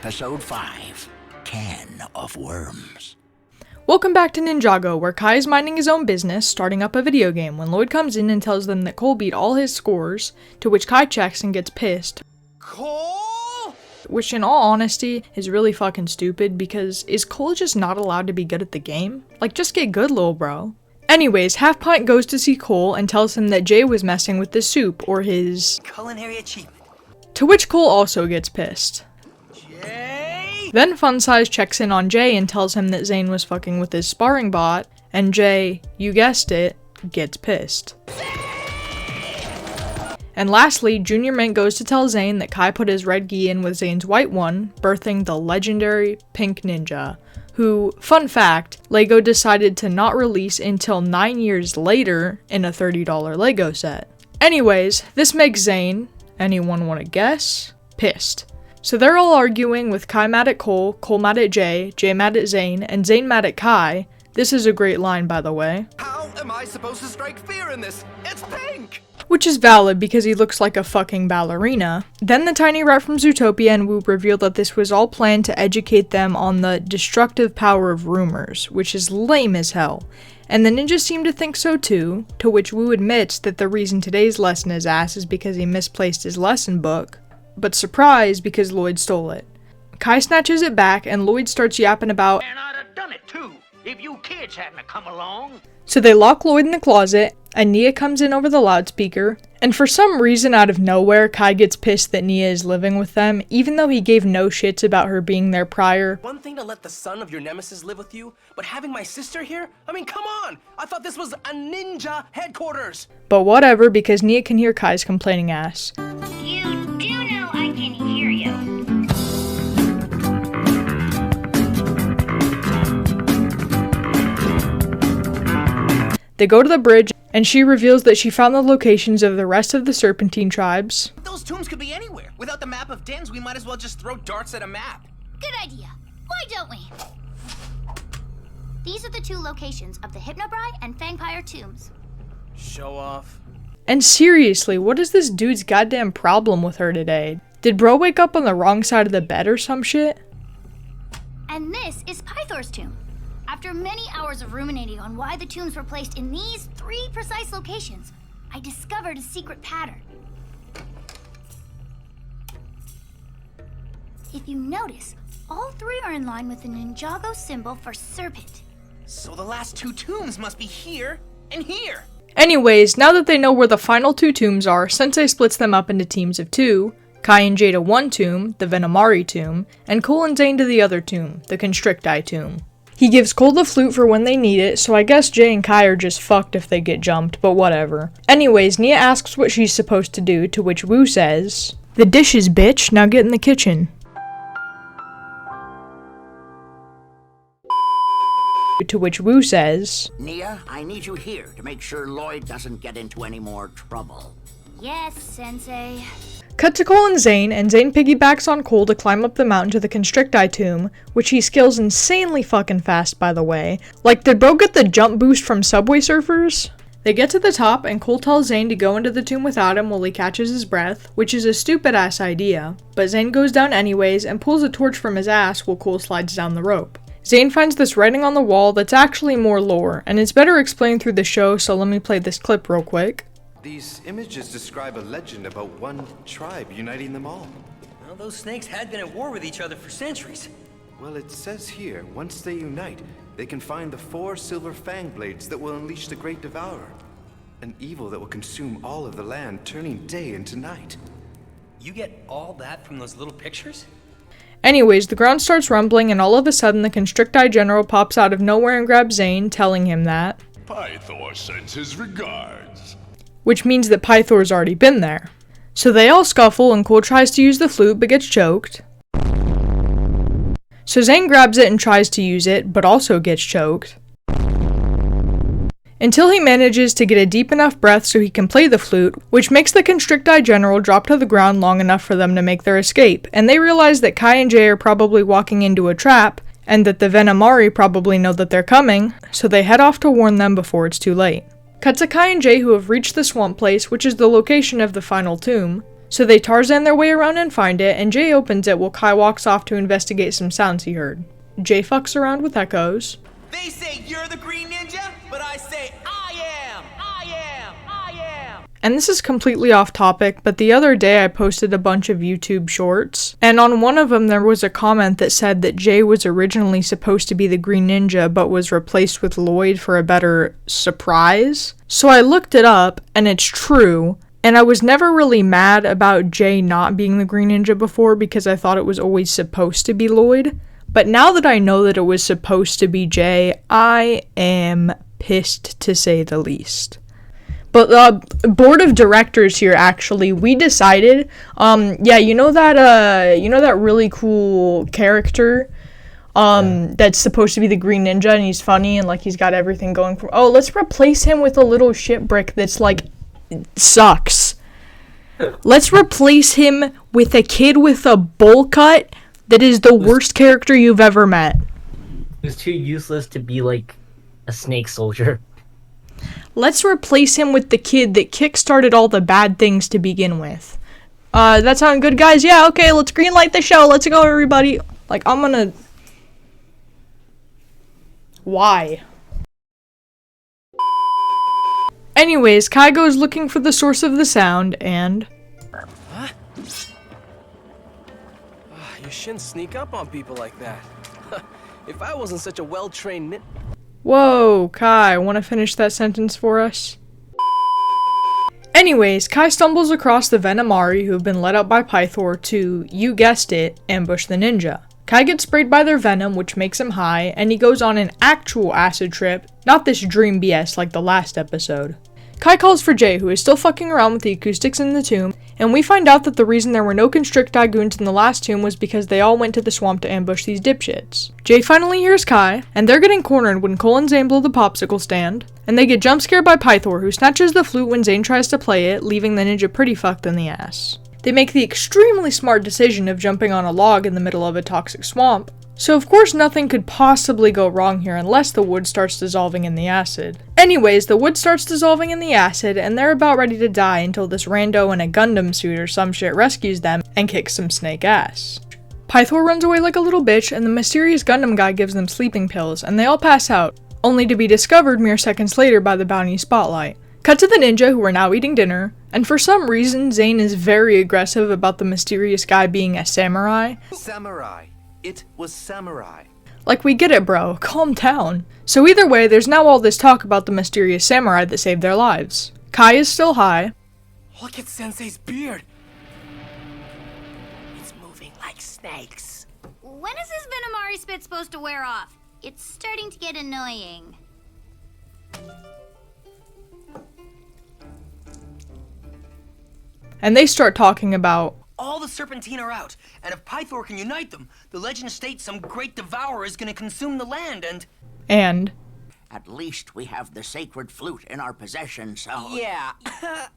Episode 5, Can of Worms. Welcome back to Ninjago, where Kai is minding his own business, starting up a video game, when Lloyd comes in and tells them that Cole beat all his scores, to which Kai checks and gets pissed. Cole? Which, in all honesty, is really fucking stupid, because is Cole just not allowed to be good at the game? Like, just get good, lil bro. Anyways, Half Pint goes to see Cole and tells him that Jay was messing with the soup, or his culinary achievement. To which Cole also gets pissed. Jay? Then Funsize checks in on Jay and tells him that Zane was fucking with his sparring bot, and Jay, you guessed it, gets pissed. And lastly, Junior Mint goes to tell Zane that Kai put his red gi in with Zane's white one, birthing the legendary Pink Ninja, who, fun fact, LEGO decided to not release until 9 years later in a $30 LEGO set. Anyways, this makes Zane, anyone wanna guess? Pissed. So they're all arguing with Kai mad at Cole, Cole mad at Jay mad at Zane, and Zane mad at Kai. This is a great line, by the way. How am I supposed to strike fear in this? It's pink! Which is valid because he looks like a fucking ballerina. Then the tiny rat from Zootopia and Wu reveal that this was all planned to educate them on the destructive power of rumors, which is lame as hell. And the ninjas seem to think so too, to which Wu admits that the reason today's lesson is ass is because he misplaced his lesson book. But surprise, because Lloyd stole it. Kai snatches it back and Lloyd starts yapping about, And I'd have done it too, if you kids hadn't come along. So they lock Lloyd in the closet, and Nia comes in over the loudspeaker, and for some reason out of nowhere, Kai gets pissed that Nia is living with them, even though he gave no shits about her being there prior. One thing to let the son of your nemesis live with you, but having my sister here? I mean, come on! I thought this was a ninja headquarters! But whatever, because Nia can hear Kai's complaining ass. You do know I can hear you. They go to the bridge, and she reveals that she found the locations of the rest of the Serpentine tribes. Those tombs could be anywhere. Without the map of dens, we might as well just throw darts at a map. Good idea. Why don't we? These are the two locations of the Hypnobride and Fangpire tombs. Show off. And seriously, what is this dude's goddamn problem with her today? Did bro wake up on the wrong side of the bed or some shit? And this is Pythor's tomb. After many hours of ruminating on why the tombs were placed in these 3 precise locations, I discovered a secret pattern. If you notice, all 3 are in line with the Ninjago symbol for serpent. So the last 2 tombs must be here and here. Anyways, now that they know where the final 2 tombs are, Sensei splits them up into teams of 2, Kai and Jay to one tomb, the Venomari tomb, and Cole and Zane to the other tomb, the Constrictai tomb. He gives Cole the flute for when they need it, so I guess Jay and Kai are just fucked if they get jumped, but whatever. Anyways, Nia asks what she's supposed to do, to which Wu says, "The dishes, bitch, now get in the kitchen." To which Wu says, Nia, I need you here to make sure Lloyd doesn't get into any more trouble. Yes, Sensei. Cut to Cole and Zane piggybacks on Cole to climb up the mountain to the Constrictai tomb, which he scales insanely fucking fast, by the way. Like, did bro get the jump boost from Subway Surfers? They get to the top, and Cole tells Zane to go into the tomb without him while he catches his breath, which is a stupid-ass idea, but Zane goes down anyways and pulls a torch from his ass while Cole slides down the rope. Zane finds this writing on the wall that's actually more lore, and it's better explained through the show, so let me play this clip real quick. These images describe a legend about one tribe uniting them all. Well, those snakes had been at war with each other for centuries. Well, it says here, once they unite, they can find the 4 silver fang blades that will unleash the Great Devourer. An evil that will consume all of the land, turning day into night. You get all that from those little pictures? Anyways, the ground starts rumbling, and all of a sudden the Constrictai general pops out of nowhere and grabs Zane, telling him that Pythor sends his regards. Which means that Pythor's already been there. So they all scuffle, and Cole tries to use the flute but gets choked. So Zane grabs it and tries to use it, but also gets choked. Until he manages to get a deep enough breath so he can play the flute, which makes the Constrictai general drop to the ground long enough for them to make their escape, and they realize that Kai and Jay are probably walking into a trap, and that the Venomari probably know that they're coming, so they head off to warn them before it's too late. Cut to Kai and Jay, who have reached the swamp place, which is the location of the final tomb. So they Tarzan their way around and find it, and Jay opens it while Kai walks off to investigate some sounds he heard. Jay fucks around with echoes. They say you're the Green Ninja, but I say I am. And this is completely off topic, but the other day I posted a bunch of YouTube shorts, and on one of them there was a comment that said that Jay was originally supposed to be the Green Ninja, but was replaced with Lloyd for a better surprise. So I looked it up, and it's true, and I was never really mad about Jay not being the Green Ninja before because I thought it was always supposed to be Lloyd. But now that I know that it was supposed to be Jay, I am pissed to say the least. But the board of directors here, actually, we decided, yeah, you know that really cool character, that's supposed to be the Green Ninja, and he's funny, and, like, he's got everything going for, oh, let's replace him with a little shit brick that's, like, sucks. Let's replace him with a kid with a bowl cut that is the worst character you've ever met. He was too useless to be, like, a snake soldier. Let's replace him with the kid that kickstarted all the bad things to begin with. That sound good, guys? Yeah, okay, let's greenlight the show. Let's go, everybody. Like, I'm gonna... Why? Anyways, Kai goes looking for the source of the sound, and... Huh? You shouldn't sneak up on people like that. If I wasn't such a well-trained Whoa, Kai, wanna finish that sentence for us? Anyways, Kai stumbles across the Venomari who have been let out by Pythor to, you guessed it, ambush the ninja. Kai gets sprayed by their venom, which makes him high, and he goes on an actual acid trip, not this dream BS like the last episode. Kai calls for Jay, who is still fucking around with the acoustics in the tomb, and we find out that the reason there were no Constrictai goons in the last tomb was because they all went to the swamp to ambush these dipshits. Jay finally hears Kai, and they're getting cornered when Cole and Zane blow the popsicle stand, and they get jump scared by Pythor, who snatches the flute when Zane tries to play it, leaving the ninja pretty fucked in the ass. They make the extremely smart decision of jumping on a log in the middle of a toxic swamp, so of course nothing could possibly go wrong here unless the wood starts dissolving in the acid. Anyways, the wood starts dissolving in the acid, and they're about ready to die until this rando in a Gundam suit or some shit rescues them and kicks some snake ass. Pythor runs away like a little bitch, and the mysterious Gundam guy gives them sleeping pills, and they all pass out, only to be discovered mere seconds later by the bounty spotlight. Cut to the ninja, who are now eating dinner, and for some reason Zane is very aggressive about the mysterious guy being a samurai. Samurai. It was samurai. Like, we get it, bro. Calm down. So either way, there's now all this talk about the mysterious samurai that saved their lives. Kai is still high. Look at Sensei's beard. It's moving like snakes. When is this Venomari spit supposed to wear off? It's starting to get annoying. And they start talking about... All the Serpentine are out, and if Pythor can unite them, the legend states some great devourer is gonna consume the land, And... At least we have the sacred flute in our possession, so... Yeah,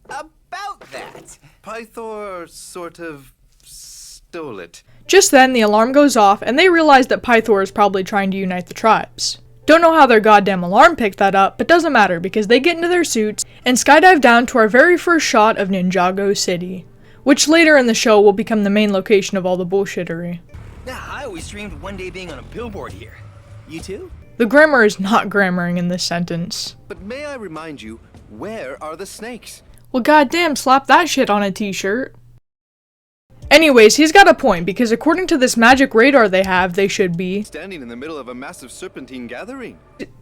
about that. Pythor sort of stole it. Just then, the alarm goes off, and they realize that Pythor is probably trying to unite the tribes. Don't know how their goddamn alarm picked that up, but doesn't matter because they get into their suits and skydive down to our very first shot of Ninjago City, which later in the show will become the main location of all the bullshittery. Yeah, I always dreamed of one day being on a billboard here. You too? The grammar is not grammaring in this sentence. But may I remind you, where are the snakes? Well, goddamn, slap that shit on a t-shirt. Anyways, he's got a point, because according to this magic radar they have, they should be Standing in the middle of a massive serpentine gathering.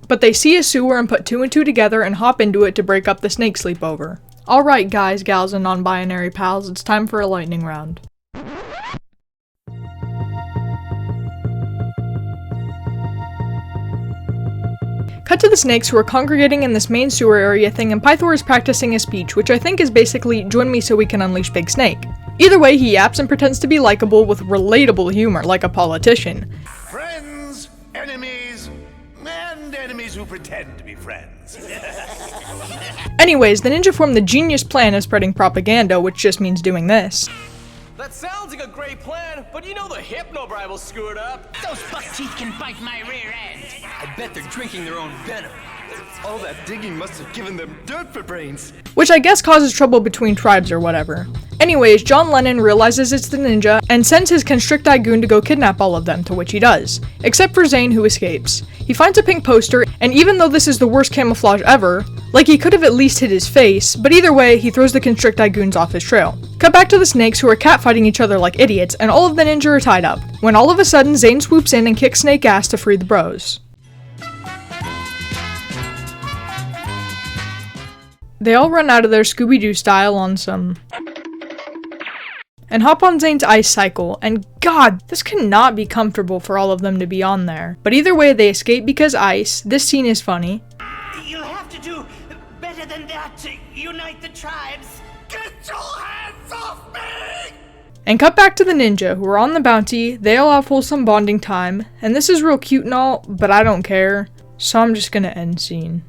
But they see a sewer and put 2 and 2 together and hop into it to break up the snake sleepover. Alright guys, gals, and non-binary pals, it's time for a lightning round. Cut to the snakes, who are congregating in this main sewer area thing, and Pythor is practicing his speech, which I think is basically, join me so we can unleash Big Snake. Either way, he yaps and pretends to be likable with relatable humor, like a politician. Friends, enemies, and enemies who pretend to be friends. Anyways, the ninja form the genius plan of spreading propaganda, which just means doing this. That sounds like a great plan, but you know the hypnobribe will screw it up. Those buck teeth can bite my rear end. I bet they're drinking their own venom. All that digging must have given them dirt for brains. Which I guess causes trouble between tribes or whatever. Anyways, John Lennon realizes it's the ninja and sends his Constrictai goon to go kidnap all of them, to which he does. Except for Zane, who escapes. He finds a pink poster, and even though this is the worst camouflage ever, like he could have at least hid his face, but either way, he throws the Constrictai goons off his trail. Cut back to the snakes, who are catfighting each other like idiots, and all of the ninja are tied up. When all of a sudden, Zane swoops in and kicks Snake ass to free the bros. They all run out of there Scooby-Doo style on some... and hop on Zane's ice cycle, and god, this cannot be comfortable for all of them to be on there. But either way, they escape because ice. This scene is funny. You'll have to do better than that to unite the tribes. Get your hands off me! And cut back to the ninja, who are on the bounty. They all have wholesome bonding time, and this is real cute and all, but I don't care, so I'm just gonna end scene.